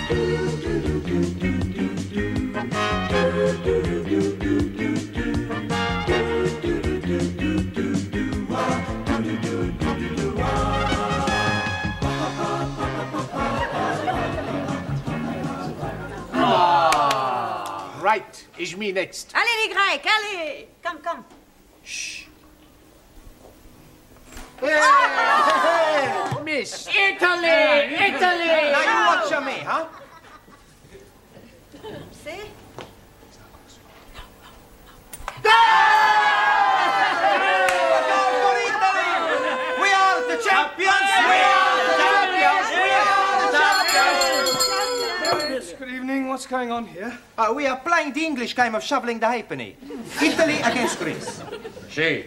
Right, is me next. Allez les Grecs, allez. Come. Shh. Hey, miss. Italy! Now you watch me, huh? See? For Italy! We are the champions! We are the champions! We are the champions! Good evening. What's going on here? We are playing the English game of shoveling the halfpenny. Italy against Greece. Sì,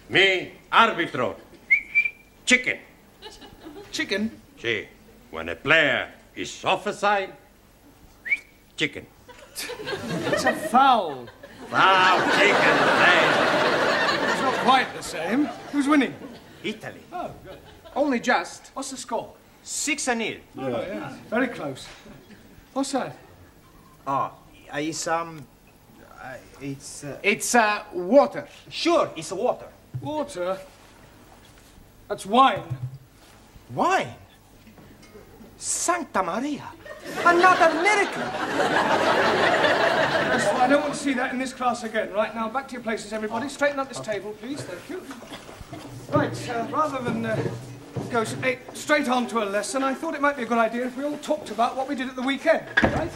me arbitro. Chicken. Chicken? Sì, when a player is offside, chicken. It's a foul. Wow, chicken, man. It's not quite the same. Who's winning? Italy. Oh, good. Only just. What's the score? 6-0. Oh, yeah. Very close. What's that? It's Water. Sure, it's water. Water? That's wine. Wine? Santa Maria. Another miracle. Yes, well, I don't want to see that in this class again. Right, now, back to your places, everybody. Straighten up this table, please. Thank you. Right, rather than go straight on to a lesson, I thought it might be a good idea if we all talked about what we did at the weekend, right?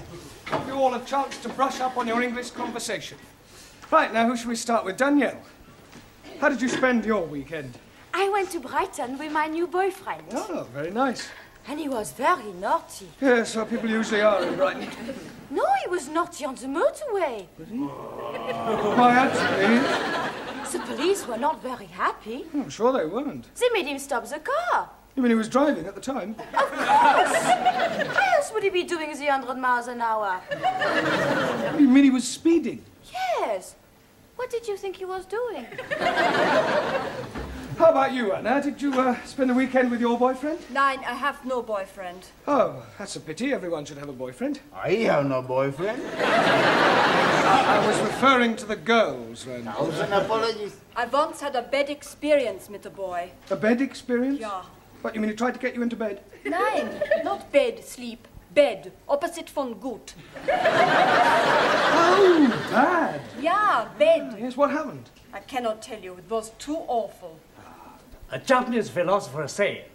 Give you all a chance to brush up on your English conversation. Right, now, who should we start with? Danielle. How did you spend your weekend? I went to Brighton with my new boyfriend. Oh, very nice. And he was very naughty. Yes, well, people usually are in Brighton. No, he was naughty on the motorway. Why, actually, The police were not very happy. I'm sure they weren't. They made him stop the car. You mean he was driving at the time? Of course! Why else would he be doing the 100 miles an hour? You mean he was speeding? Yes. What did you think he was doing? How about you, Anna? Did you spend the weekend with your boyfriend? Nein, I have no boyfriend. Oh, that's a pity. Everyone should have a boyfriend. I have no boyfriend. I was referring to the girls, then. Thousand apologies. I once had a bad experience with a boy. A bed experience? Ja. What, you mean he tried to get you into bed? Nein, not bed, sleep. Bed, opposite von gut. Oh, bad. Ja, bed. Yes, what happened? I cannot tell you, it was too awful. A Japanese philosopher said,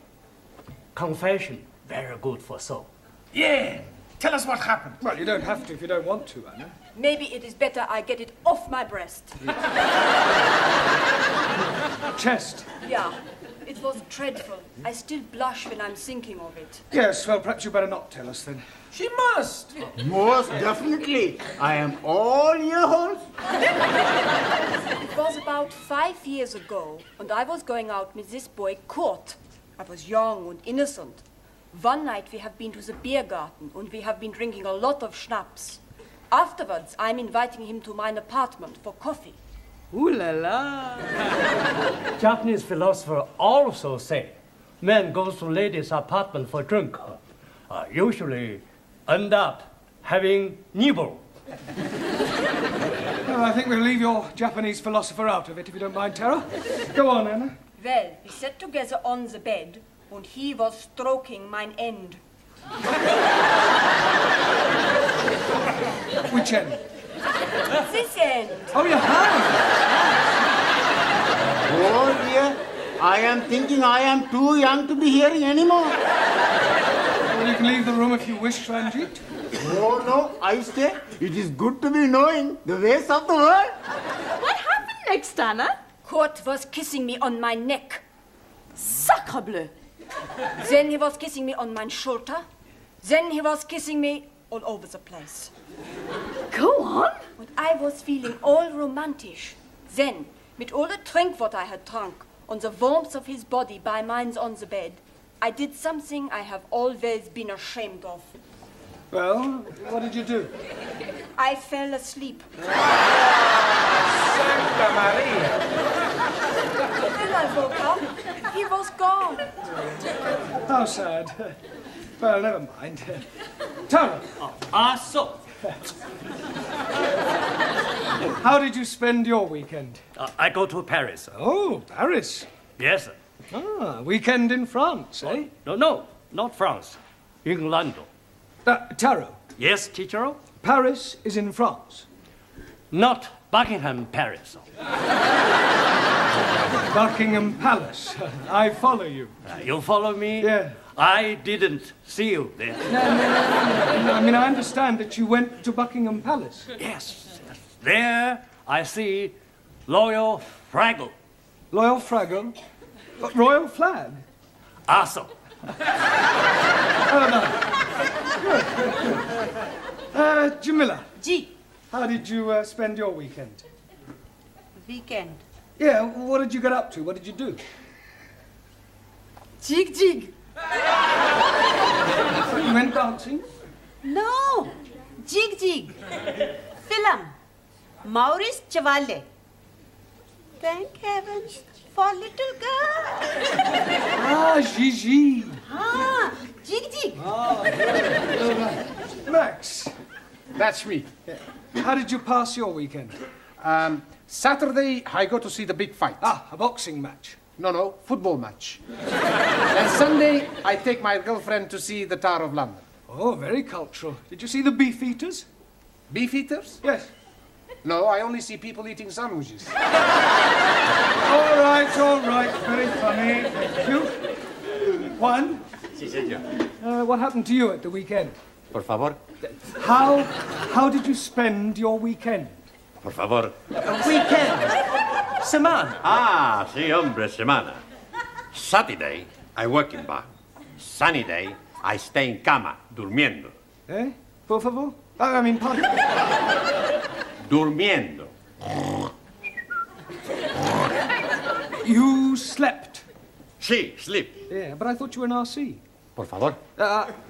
confession, very good for soul. Yeah. Tell us what happened. Well, you don't have to if you don't want to, Anna. Maybe it is better I get it off my breast. Chest. Yeah, it was dreadful. I still blush when I'm thinking of it. Yes, well, perhaps you better not tell us then. She must. Most definitely. I am all ears. It was about 5 years ago, and I was going out with this boy, Kurt. I was young and innocent. One night we have been to the beer garden, and we have been drinking a lot of schnapps. Afterwards, I'm inviting him to my apartment for coffee. Ooh la la. Japanese philosopher also say, man goes to ladies' apartment for drink. Usually end up having nibble. Well, I think we'll leave your Japanese philosopher out of it, if you don't mind, Tara. Go on, Anna. Well, we sat together on the bed, and he was stroking mine end. Which end? This end. Oh, your hand. Oh dear. I am thinking I am too young to be hearing anymore. Well, you can leave the room if you wish, Ranjit. No, I stay. It is good to be knowing the ways of the world. What happened next, Anna? Kurt was kissing me on my neck. Sacre bleu! Then he was kissing me on my shoulder. Then he was kissing me all over the place. Go on. And I was feeling all romantic. Then, with all the drink what I had drunk, on the warmth of his body by mine's on the bed, I did something I have always been ashamed of. Well, what did you do? I fell asleep. Santa Maria. Then I woke up. He was gone. How sad. Well, never mind. Tara, So. how did you spend your weekend? I go to Paris. Oh, Paris. Yes, sir. Ah, weekend in France, eh? No, not France. In London. Taro, Yes, teacher? Paris is in France. Not Buckingham Paris. Buckingham Palace. I follow you. You follow me? Yeah. I didn't see you there. No, I mean, I understand that you went to Buckingham Palace. Yes. There I see Royal Fraggle. Loyal Fraggle. Royal flag. Awesome. Jamila, G. how did you spend your weekend? Weekend. Yeah, what did you get up to? What did you do? Jig jig. You went dancing? No. Jig jig. Film. Maurice Chevalier. Thank heavens for little girl. Ah, Gigi. Ah, jig jig. Max, That's me. how did you pass your weekend? Saturday, I go to see the big fight. Ah, a boxing match. No, football match. And Sunday, I take my girlfriend to see the Tower of London. Oh, very cultural. Did you see the beef eaters? Beef eaters? Yes. No, I only see people eating sandwiches. All right. Very funny. Thank you. Juan, Sí, señor. what happened to you at the weekend? Por favor. How did you spend your weekend? Por favor. Weekend. Semana. Ah, sí, hombre, semana. Saturday, I work in bar. Sunny day, I stay in cama, durmiendo. Eh? Por favor? I mean, pardon. Durmiendo. You slept. Sí, sleep. Yeah, but I thought you were an RC. Por favor.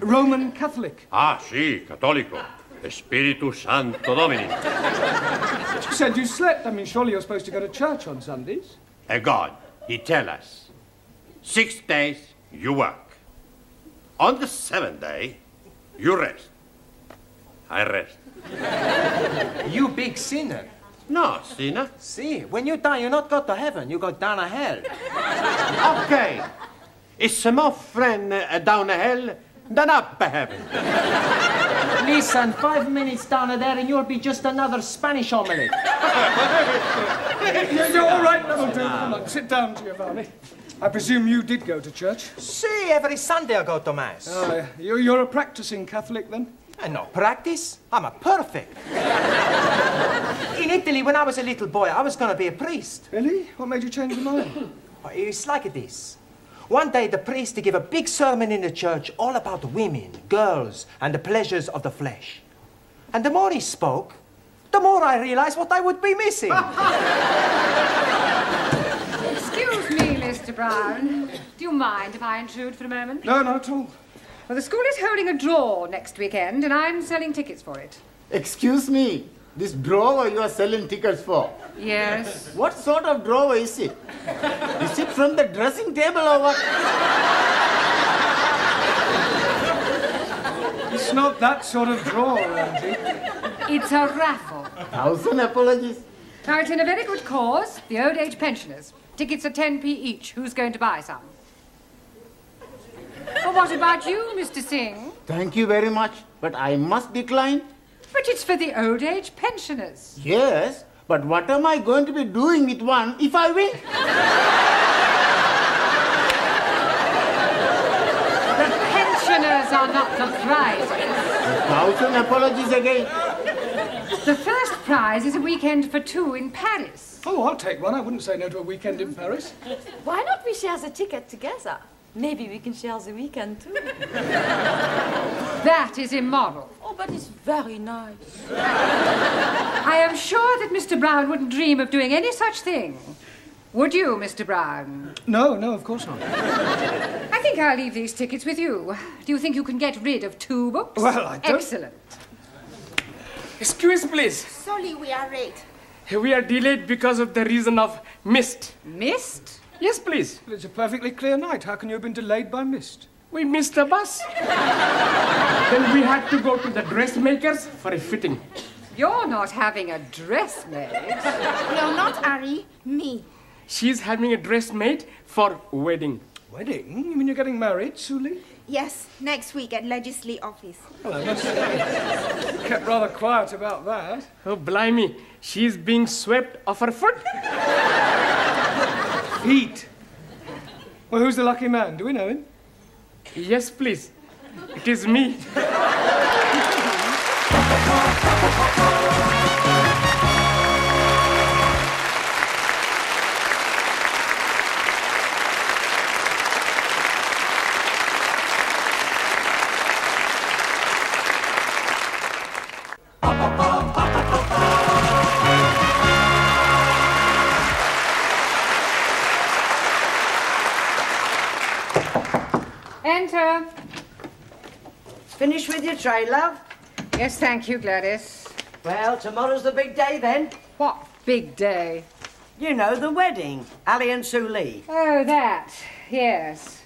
Roman Catholic. Ah, sí, católico. Espíritu Santo Domini. You said you slept. I mean, surely you're supposed to go to church on Sundays. A God, he tell us, 6 days you work. On the 7th day, you rest. I rest. You big sinner. No, sinner. See, when you die, you not go to heaven, you go down to hell. Okay. It's more friend down the hell than up heaven. Listen, 5 minutes down there and you'll be just another Spanish omelette. You're all right, that'll do. Come on, sit down, Giovanni. I presume you did go to church. See, every Sunday I go to Mass. You're a practicing Catholic, then? And no practice, I'm a perfect. In Italy, when I was a little boy, I was going to be a priest. Really? What made you change your mind? It's like this. One day, the priest gave a big sermon in the church all about women, girls, and the pleasures of the flesh. And the more he spoke, the more I realized what I would be missing. Excuse me, Mr. Brown. Do you mind if I intrude for a moment? No, not at all. Well, the school is holding a draw next weekend, and I'm selling tickets for it. Excuse me, this drawer you are selling tickets for? Yes. What sort of drawer is it? Is it from the dressing table or what? It's not that sort of drawer, Angie. It's a raffle. 1,000 apologies. Now, it's in a very good cause, the old age pensioners. Tickets are 10p each. Who's going to buy some? Well, what about you, Mr. Singh? Thank you very much, but I must decline. But it's for the old age pensioners. Yes, but what am I going to be doing with one if I win? The pensioners are not the prizes. 1,000 apologies again. The first prize is a weekend for two in Paris. Oh, I'll take one. I wouldn't say no to a weekend in Paris. Why not we share the ticket together? Maybe we can share the weekend too. That is immoral. Oh, but it's very nice. I am sure that Mr. Brown wouldn't dream of doing any such thing. Would you, Mr. Brown? No, of course not. I think I'll leave these tickets with you. Do you think you can get rid of 2 books? Well, I don't... Excellent. Excuse, please. Sorry, we are late. We are delayed because of the reason of mist. Mist? Yes, please. It's a perfectly clear night. How can you have been delayed by mist? We missed the bus. Then we had to go to the dressmakers for a fitting. You're not having a dress made. No, not Harry. Me. She's having a dress made for wedding. Wedding? You mean you're getting married, Suli? Yes, next week at Legislate office. Well, I must say, kept rather quiet about that. Oh, blimey. She's being swept off her foot. Feet. Well, who's the lucky man? Do we know him? Yes, please. It is me. Enter. Finished with your tray, love? Yes, thank you, Gladys. Well, tomorrow's the big day then. What big day? You know, the wedding. Ali and Sue Lee. Oh, that. Yes.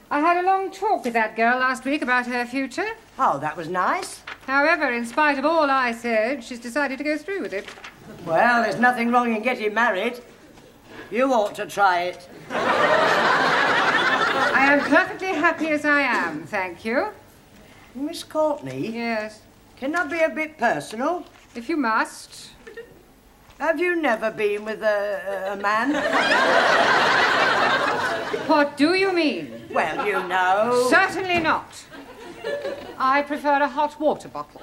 I had a long talk with that girl last week about her future. Oh, that was nice. However, in spite of all I said, she's decided to go through with it. Well, there's nothing wrong in getting married. You ought to try it. I am perfectly happy as I am, thank you. Miss Courtney? Yes. Can I be a bit personal? If you must. Have you never been with a man? What do you mean? Well, you know. Certainly not. I prefer a hot water bottle.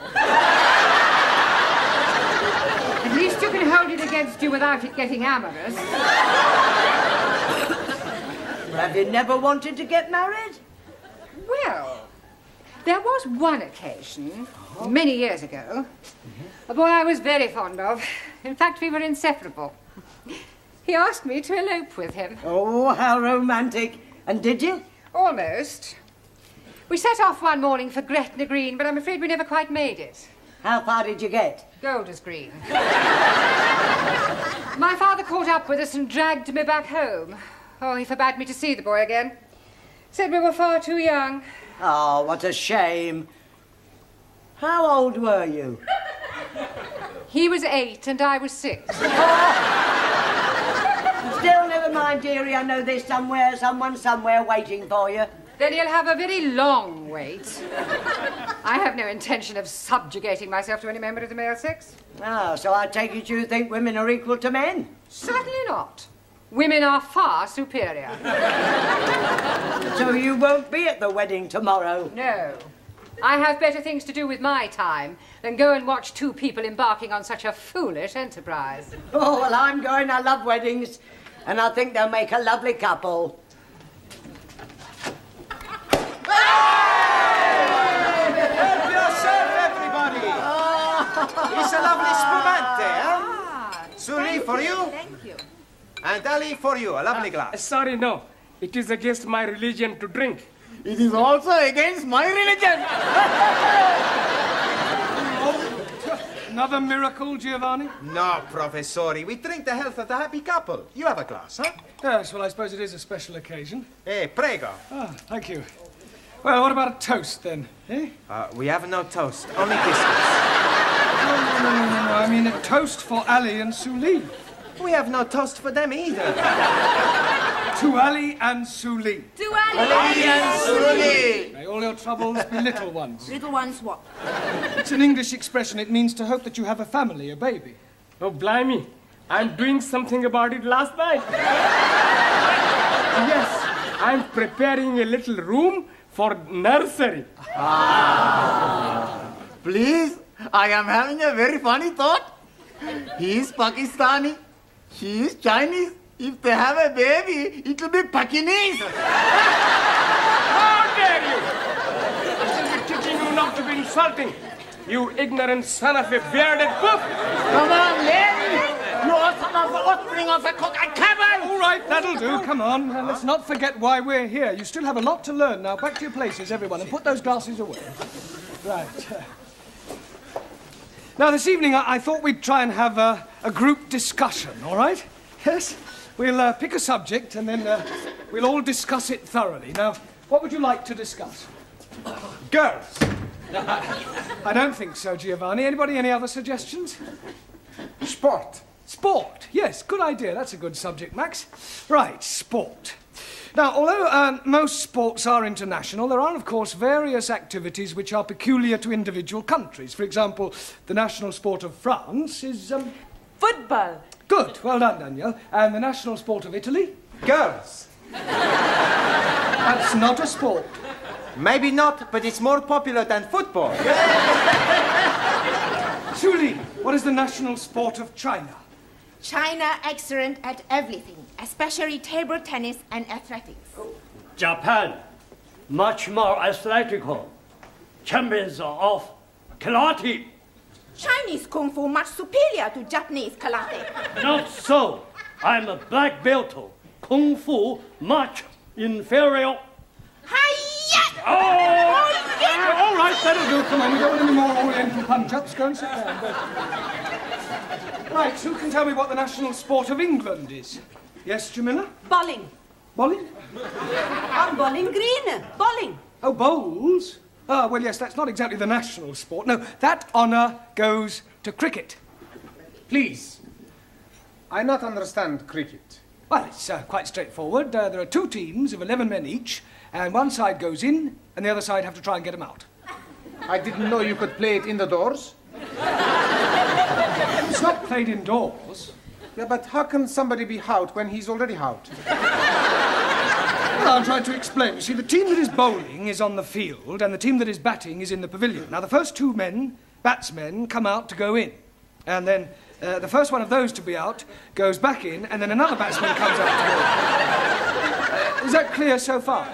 At least you can hold it against you without it getting amorous. Have you never wanted to get married? Well, there was one occasion, many years ago, a boy I was very fond of. In fact, we were inseparable. He asked me to elope with him. Oh, how romantic. And did you? Almost. We set off one morning for Gretna Green, but I'm afraid we never quite made it. How far did you get? Golders Green. My father caught up with us and dragged me back home. Oh, he forbade me to see the boy again. Said we were far too young. Oh, what a shame. How old were you? He was 8 and I was 6. Still, never mind, dearie. I know there's someone somewhere waiting for you. Then you'll have a very long wait. I have no intention of subjugating myself to any member of the male sex. Ah, so I take it you think women are equal to men? Certainly not. Women are far superior. So you won't be at the wedding tomorrow? No. I have better things to do with my time than go and watch two people embarking on such a foolish enterprise. Oh, well, I'm going. I love weddings, and I think they'll make a lovely couple. Help yourself, everybody! It's a lovely spumante, huh? Suli, for you. Thank you. And Ali, for you, a lovely glass. Sorry, no. It is against my religion to drink. It is also against my religion. Another miracle, Giovanni? No, Professori. We drink the health of the happy couple. You have a glass, huh? Yes, well, I suppose it is a special occasion. Prego. Ah, thank you. Well, what about a toast, then? Eh? We have no toast, only biscuits. No. I mean a toast for Ali and Suli. We have no toast for them either. To Ali and Suli. To Ali. Ali and Suli. May all your troubles be little ones. Little ones what? It's an English expression. It means to hope that you have a family, a baby. Oh, blimey. I'm doing something about it last night. Yes, I'm preparing a little room for nursery. Please, I am having a very funny thought. He is Pakistani. She is Chinese. If they have a baby, it will be Pakinese. How dare you! I shall be teaching you not to be insulting, you ignorant son of a bearded cook. Come on, Larry. You are son of the offspring of a cook and cabin. All right, that'll do. Come on. Let's not forget why we're here. You still have a lot to learn. Now, back to your places, everyone, and put those glasses away. Right. Now, this evening, I thought we'd try and have a group discussion, all right? Yes? We'll pick a subject, and then we'll all discuss it thoroughly. Now, What would you like to discuss? Girls. I don't think so, Giovanni. Anybody, any other suggestions? Sport. Sport. Yes, good idea. That's a good subject, Max. Right, sport. Now, although most sports are international, there are, of course, various activities which are peculiar to individual countries. For example, the national sport of France is... Football. Good. Well done, Danielle. And the national sport of Italy? Girls. That's not a sport. Maybe not, but it's more popular than football. Julie, what is the national sport of China? China excellent at everything, especially table tennis and athletics. Japan, much more athletical. Champions of karate. Chinese Kung Fu much superior to Japanese karate. Not so. I'm a black belt. Kung Fu much inferior. Hi-ya! All right, that'll do. Come on, we don't want any more Oriental punch-ups. Go and sit down. Right, who can tell me what the national sport of England is? Yes, Jamila? Bowling. Bowling? I'm bowling green. Bowling. Oh, bowls? Ah, well, yes, that's not exactly the national sport. No, that honour goes to cricket. Please. I not understand cricket. Well, it's quite straightforward. There are two teams of 11 men each, and one side goes in, and the other side have to try and get them out. I didn't know you could play it indoors. It's not played indoors. Yeah, but how can somebody be out when he's already out? Well, I'll try to explain. You see, the team that is bowling is on the field, and the team that is batting is in the pavilion. Now, the first two men, batsmen, come out to go in. And then the first one of those to be out goes back in, and then another batsman comes out to go in. Is that clear so far?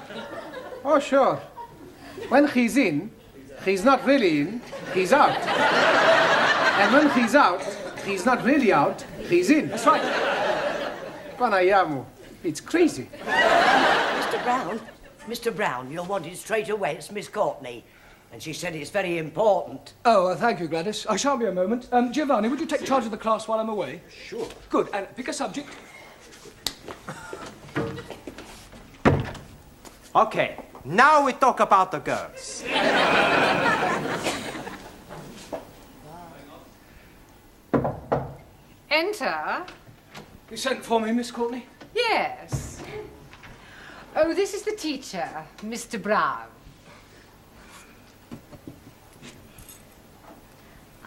Oh, sure. When he's in, he's not really in, he's out. And when he's out, he's not really out, he's in. That's right. Panayamu, it's crazy. Mr. Brown, you're wanted straight away. It's Miss Courtney. And she said it's very important. Oh, thank you, Gladys. I shan't be a moment. Giovanni, would you take charge of the class while I'm away? Sure. Good. And pick a subject. Okay, now we talk about the girls. Enter. You sent for me, Miss Courtney? Yes. Oh, this is the teacher, Mr. Brown.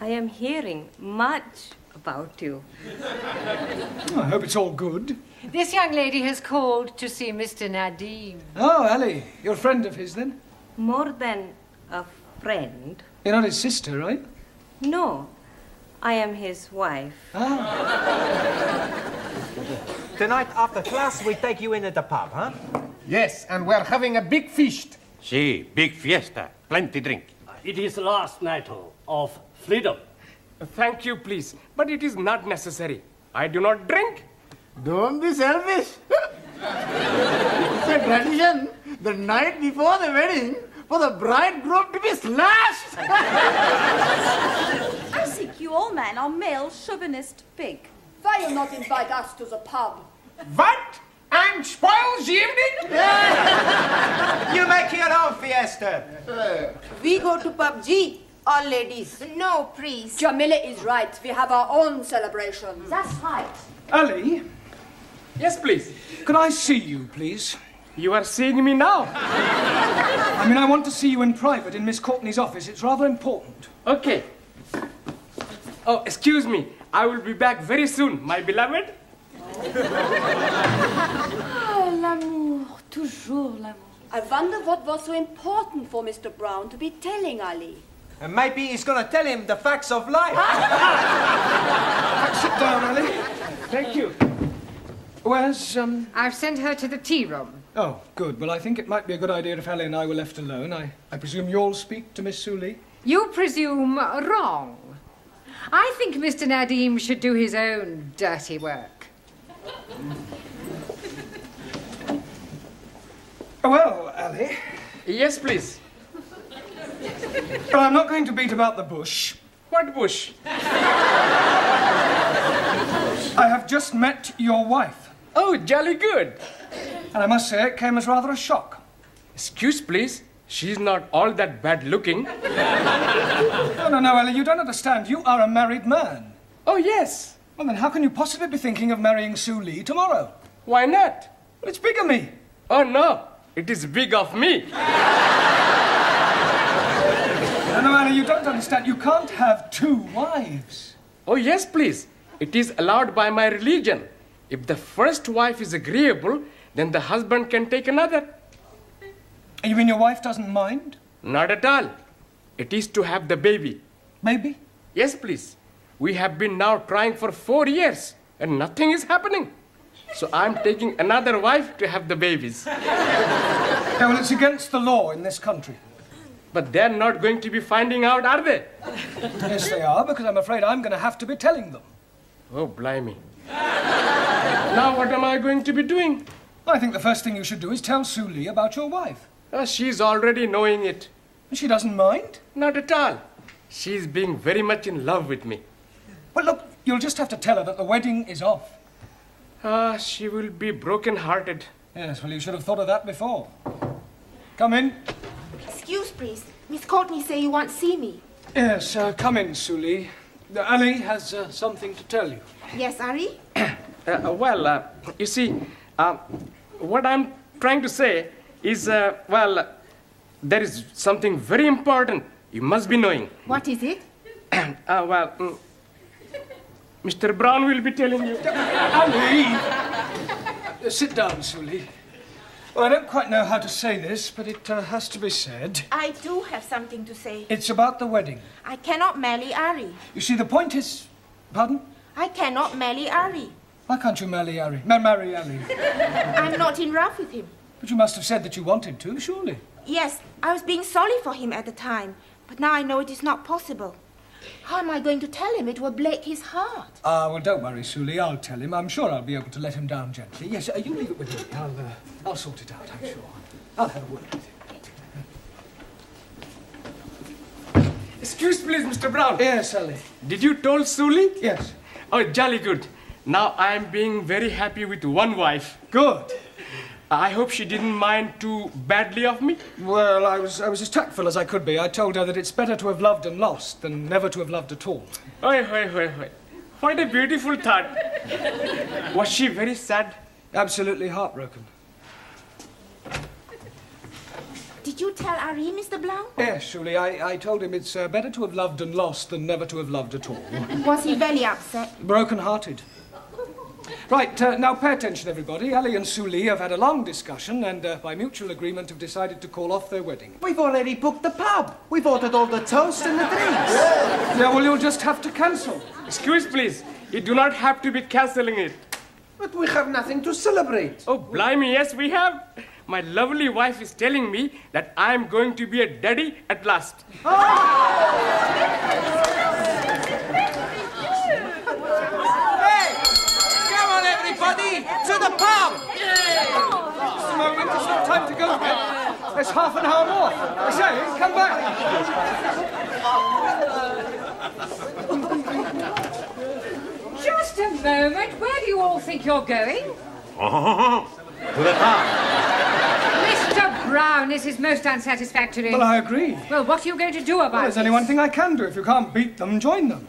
I am hearing much about you. I hope it's all good. This young lady has called to see Mr. Nadim. Oh, Ali, you're a friend of his, then? More than a friend. You're not his sister, right? No, I am his wife. Tonight after class, we take you in at the pub, huh? Yes, and we're having a big feast. Si, big fiesta. Plenty drink. It is last night of freedom. Thank you, please. But it is not necessary. I do not drink. Don't be selfish. It's a tradition the night before the wedding for the bridegroom to be slashed. I think you all men are male chauvinist pig. Why you not invite us to the pub? What? And spoils the evening? You make your own fiesta. We go to PUBG, all ladies. No, please. Jamila is right. We have our own celebrations. That's right. Ali, Yes, please. could I see you, please? You are seeing me now. I mean, I want to see you in private in Miss Courtney's office. It's rather important. Okay. Oh, excuse me. I will be back very soon, my beloved. Ah, l'amour, toujours l'amour. I wonder what was so important for Mr. Brown to be telling Ali. And maybe he's gonna tell him the facts of life. Sit down, Ali. Thank you. Where's, I've sent her to the tea room. Oh, good. Well, I think it might be a good idea if Ali and I were left alone. I presume you'll speak to Miss Suli? You presume wrong. I think Mr. Nadim should do his own dirty work. Well, Ali, Yes, please. I'm not going to beat about the bush. What bush? I have just met your wife. Oh, jolly good. And I must say it came as rather a shock. Excuse, please. She's not all that bad looking. No, Ellie, you don't understand. You are a married man. Oh, yes. Well, then how can you possibly be thinking of marrying Sue Lee tomorrow? Why not? Well, it's bigamy. Oh, no. It is big of me. No, Ellie, you don't understand. You can't have 2 wives. Oh, yes, please. It is allowed by my religion. If the first wife is agreeable, then the husband can take another. You mean your wife doesn't mind? Not at all. It is to have the baby. Baby? Yes, please. We have been now trying for 4 years, and nothing is happening. So I'm taking another wife to have the babies. Yeah, well, it's against the law in this country. But they're not going to be finding out, are they? Yes, they are, because I'm afraid I'm going to have to be telling them. Oh, blimey. Now what am I going to be doing? I think the first thing you should do is tell Sue Lee about your wife. She's already knowing it. She doesn't mind? Not at all. She's being very much in love with me. Well, look, you'll just have to tell her that the wedding is off. She will be broken-hearted. Yes, well, you should have thought of that before. Come in. Excuse, please. Miss Courtney say you want to see me. Yes, come in, Sue Lee. Ali has something to tell you. Yes, Ari? You see, what I'm trying to say is, there is something very important you must be knowing. What is it? Mr. Brown will be telling you. Ali! Sit down, Sue Lee. Well, I don't quite know how to say this, but it has to be said. I do have something to say. It's about the wedding. I cannot marry Ari. You see, the point is... Pardon? I cannot marry Ari. Why can't you marry Ari? Marry Ali? I'm not in love with him. But you must have said that you wanted to, surely. Yes, I was being sorry for him at the time, but now I know it is not possible. How am I going to tell him? It will break his heart. Well, don't worry, Sue Lee. I'll tell him. I'm sure I'll be able to let him down gently. Yes, you leave it with me. I'll sort it out, I'm sure. I'll have a word with him. Excuse, please, Mr. Brown. Yes, Ali. Did you told Suli? Yes. Oh, jolly good. Now I'm being very happy with one wife. Good. I hope she didn't mind too badly of me. Well, I was as tactful as I could be. I told her that it's better to have loved and lost than never to have loved at all. Oi. What a beautiful thought. Was she very sad? Absolutely heartbroken. Did you tell Ari, Mr. Brown? Yes, Julie. I told him it's better to have loved and lost than never to have loved at all. Was he very upset? Broken-hearted. Right, now pay attention, everybody. Ali and Sue Lee have had a long discussion and, by mutual agreement, have decided to call off their wedding. We've already booked the pub. We've ordered all the toast and the drinks. Yeah, well, you'll just have to cancel. Excuse, please. You do not have to be cancelling it. But we have nothing to celebrate. Oh, blimey, yes, we have. My lovely wife is telling me that I'm going to be a daddy at last. Everybody, to the pub! Just a moment, it's not time to go yet. There's half an hour more. I say, come back. Just a moment. Where do you all think you're going? To the pub. Mr. Brown, this is most unsatisfactory. Well, I agree. Well, what are you going to do about it? There's only one thing I can do. If you can't beat them, join them.